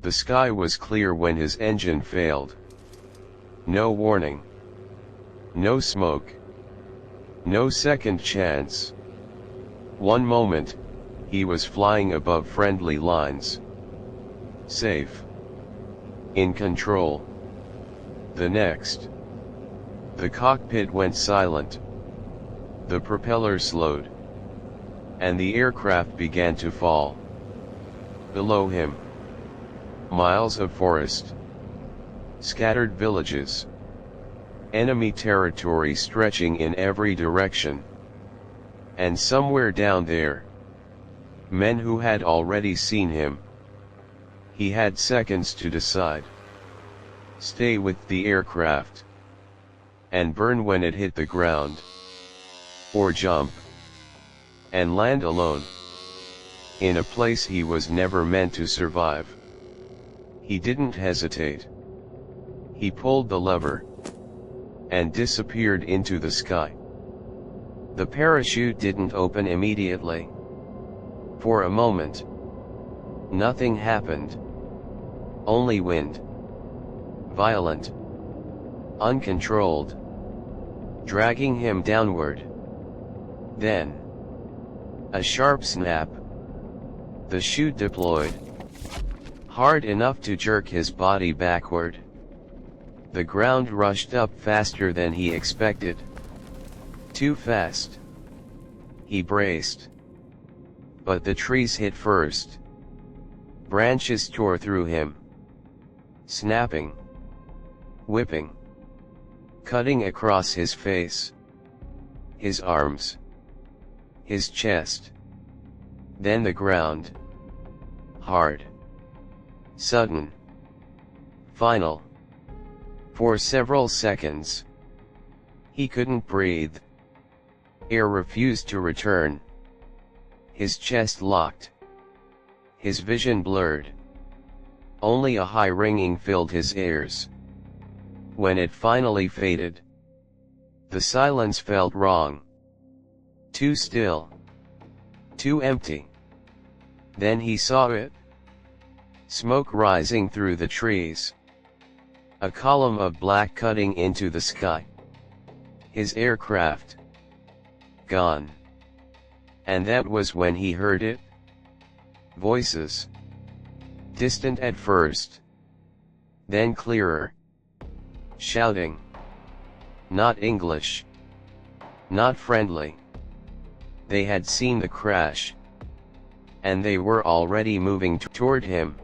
The sky was clear when his engine failed. No warning. No smoke. No second chance. One moment, he was flying above friendly lines. Safe. In control. The next. The cockpit went silent. The propeller slowed. And the aircraft began to fall. Below him. Miles of forest. Scattered villages. Enemy territory stretching in every direction. And somewhere down there, men who had already seen him. He had seconds to decide. Stay with the aircraft. And burn when it hit the ground. Or jump. And land alone. In a place he was never meant to survive. He didn't hesitate. He pulled the lever. And disappeared into the sky. The parachute didn't open immediately. For a moment. Nothing happened. Only wind. Violent. Uncontrolled. Dragging him downward. Then. A sharp snap. The chute deployed. Hard enough to jerk his body backward. The ground rushed up faster than he expected. Too fast. He braced. But the trees hit first. Branches tore through him. Snapping. Whipping. Cutting across his face. His arms. His chest. Then the ground. Hard. Sudden. Final. For several seconds. He couldn't breathe. Air refused to return. His chest locked. His vision blurred. Only a high ringing filled his ears. When it finally faded, the silence felt wrong. Too still. Too empty. Then he saw it. Smoke rising through the trees. A column of black cutting into the sky. His aircraft. Gone. And that was when he heard it. Voices. Distant at first. Then clearer. Shouting. Not English. Not friendly. They had seen the crash. And they were already moving toward him.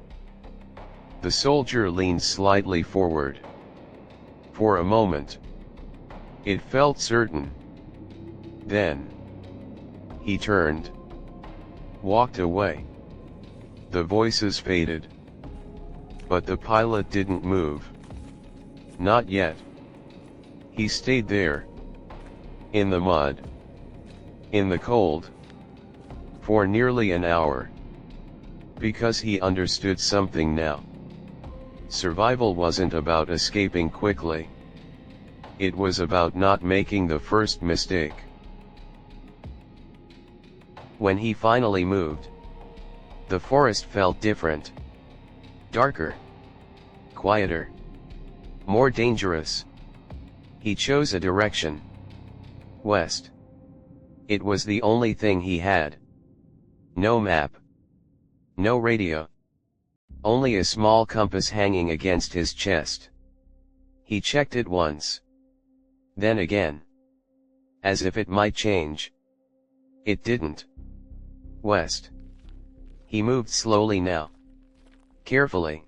The soldier leaned slightly forward. For a moment. It felt certain. Then. He turned. Walked away. The voices faded. But the pilot didn't move. Not yet. He stayed there. In the mud. In the cold. For nearly an hour. Because he understood something now. Survival wasn't about escaping quickly. It was about not making the first mistake. When he finally moved, the forest felt different. Darker. Quieter. More dangerous. He chose a direction. West. It was the only thing he had. No map. No radio. Only a small compass hanging against his chest. He checked it once. Then again. As if it might change. It didn't. West. He moved slowly now. Carefully.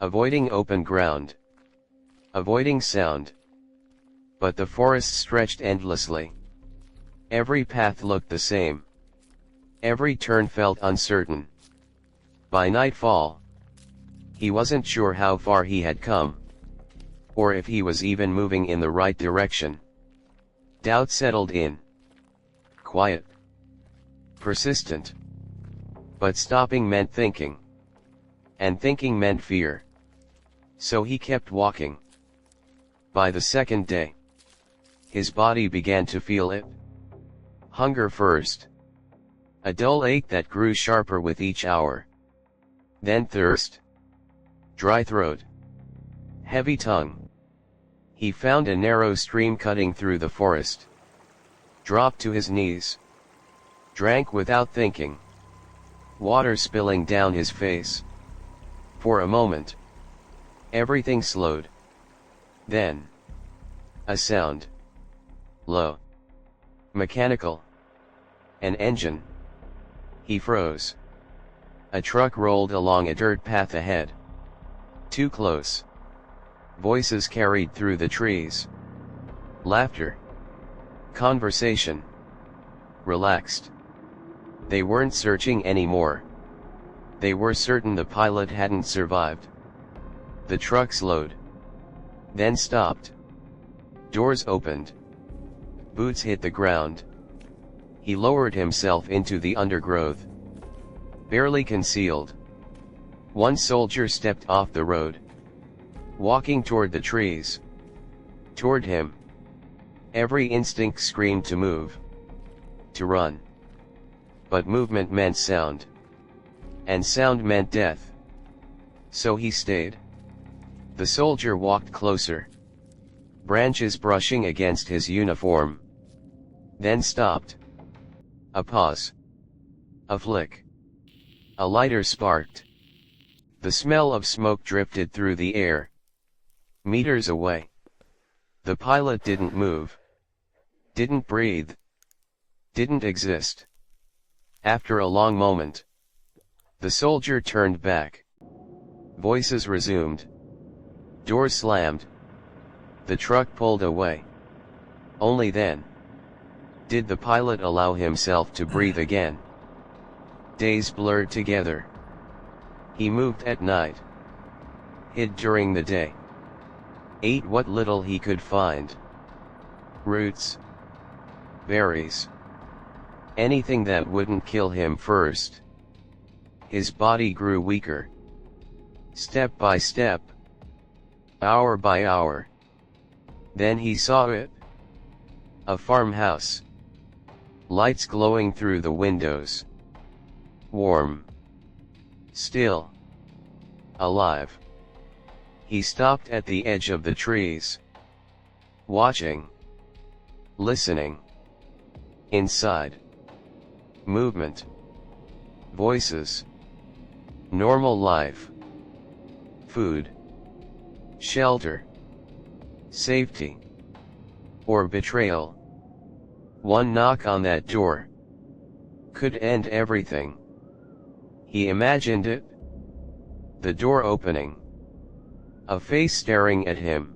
Avoiding open ground. Avoiding sound. But the forest stretched endlessly. Every path looked the same. Every turn felt uncertain. By nightfall, he wasn't sure how far he had come. Or if he was even moving in the right direction. Doubt settled in. Quiet. Persistent. But stopping meant thinking. And thinking meant fear. So he kept walking. By the second day, his body began to feel it. Hunger first. A dull ache that grew sharper with each hour. Then thirst. Dry throat. Heavy tongue. He found a narrow stream cutting through the forest. Dropped to his knees. Drank without thinking. Water spilling down his face. For a moment, everything slowed. Then, a sound. Low. Mechanical. An engine. He froze. A truck rolled along a dirt path ahead. Too close. Voices carried through the trees. Laughter. Conversation. Relaxed. They weren't searching anymore. They were certain the pilot hadn't survived. The truck slowed. Then stopped. Doors opened. Boots hit the ground. He lowered himself into the undergrowth. Barely concealed. One soldier stepped off the road. Walking toward the trees. Toward him. Every instinct screamed to move. To run. But movement meant sound. And sound meant death. So he stayed. The soldier walked closer. Branches brushing against his uniform. Then stopped. A pause. A flick. A lighter sparked. The smell of smoke drifted through the air. Meters away. The pilot didn't move. Didn't breathe. Didn't exist. After a long moment, the soldier turned back. Voices resumed. Doors slammed. The truck pulled away. Only then did the pilot allow himself to breathe again. Days blurred together. He moved at night. Hid during the day. Ate what little he could find. Roots. Berries. Anything that wouldn't kill him first. His body grew weaker. Step by step. Hour by hour. Then he saw it. A farmhouse. Lights glowing through the windows. Warm. Still. Alive. He stopped at the edge of the trees. Watching. Listening. Inside. Movement. Voices. Normal life. Food. Shelter. Safety. Or betrayal. One knock on that door could end everything. He imagined it. The door opening. A face staring at him.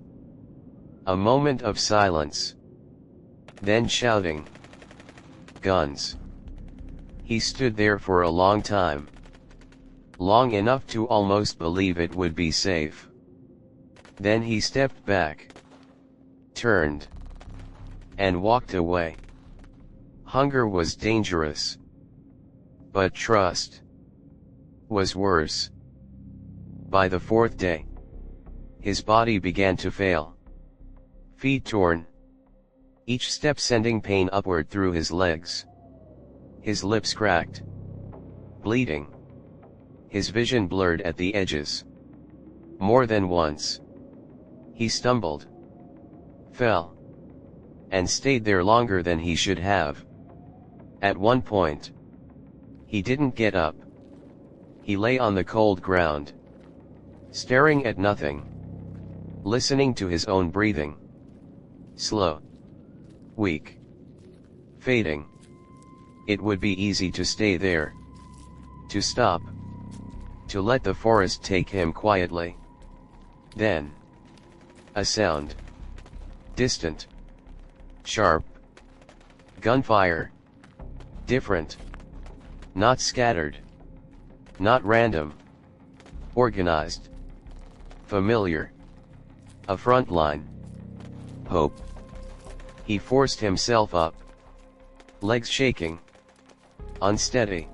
A moment of silence. Then shouting. Guns. He stood there for a long time. Long enough to almost believe it would be safe. Then he stepped back. Turned. And walked away. Hunger was dangerous. But trust was worse. By the fourth day, his body began to fail. Feet torn. Each step sending pain upward through his legs. His lips cracked. Bleeding. His vision blurred at the edges. More than once. He stumbled. Fell. And stayed there longer than he should have. At one point, he didn't get up. He lay on the cold ground. Staring at nothing. Listening to his own breathing. Slow. Weak. Fading. It would be easy to stay there. To stop. To let the forest take him quietly. Then. A sound. Distant. Sharp. Gunfire. Different. Not scattered. Not random. Organized. Familiar. A front line. Hope. He forced himself up. Legs shaking. Unsteady.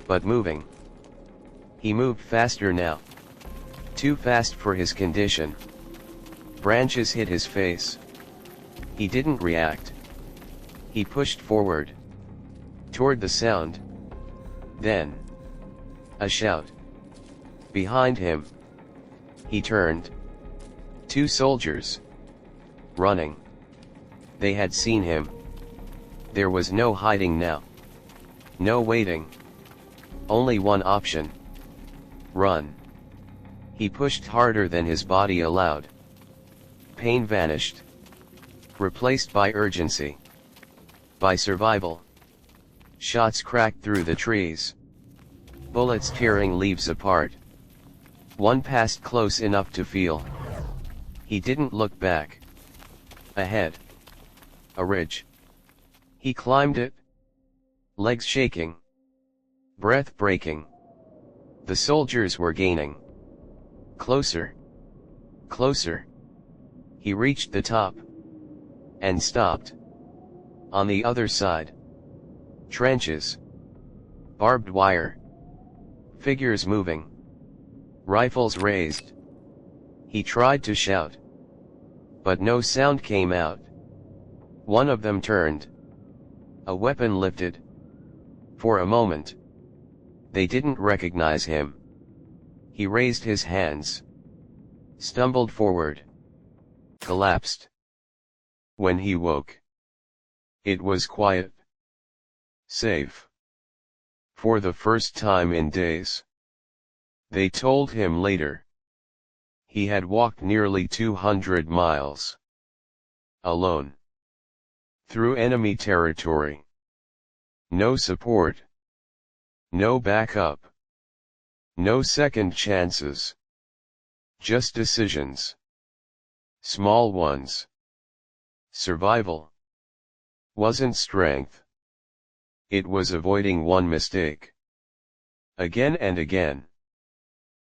But moving. He moved faster now. Too fast for his condition. Branches hit his face. He didn't react. He pushed forward. Toward the sound. Then. A shout. Behind him. He turned. 2 soldiers. Running. They had seen him. There was no hiding now. No waiting. Only one option. Run. He pushed harder than his body allowed. Pain vanished. Replaced by urgency. By survival. Shots cracked through the trees. Bullets tearing leaves apart. One passed close enough to feel. He didn't look back. Ahead. A ridge. He climbed it. Legs shaking. Breath breaking. The soldiers were gaining. Closer. Closer. He reached the top. And stopped. On the other side. Trenches. Barbed wire. Figures moving. Rifles raised. He tried to shout. But no sound came out. One of them turned. A weapon lifted. For a moment. They didn't recognize him. He raised his hands. Stumbled forward. Collapsed. When he woke. It was quiet. Safe. For the first time in days. They told him later. He had walked nearly 200 miles. Alone. Through enemy territory. No support. No backup. No second chances. Just decisions. Small ones. Survival. Wasn't strength. It was avoiding one mistake. Again and again.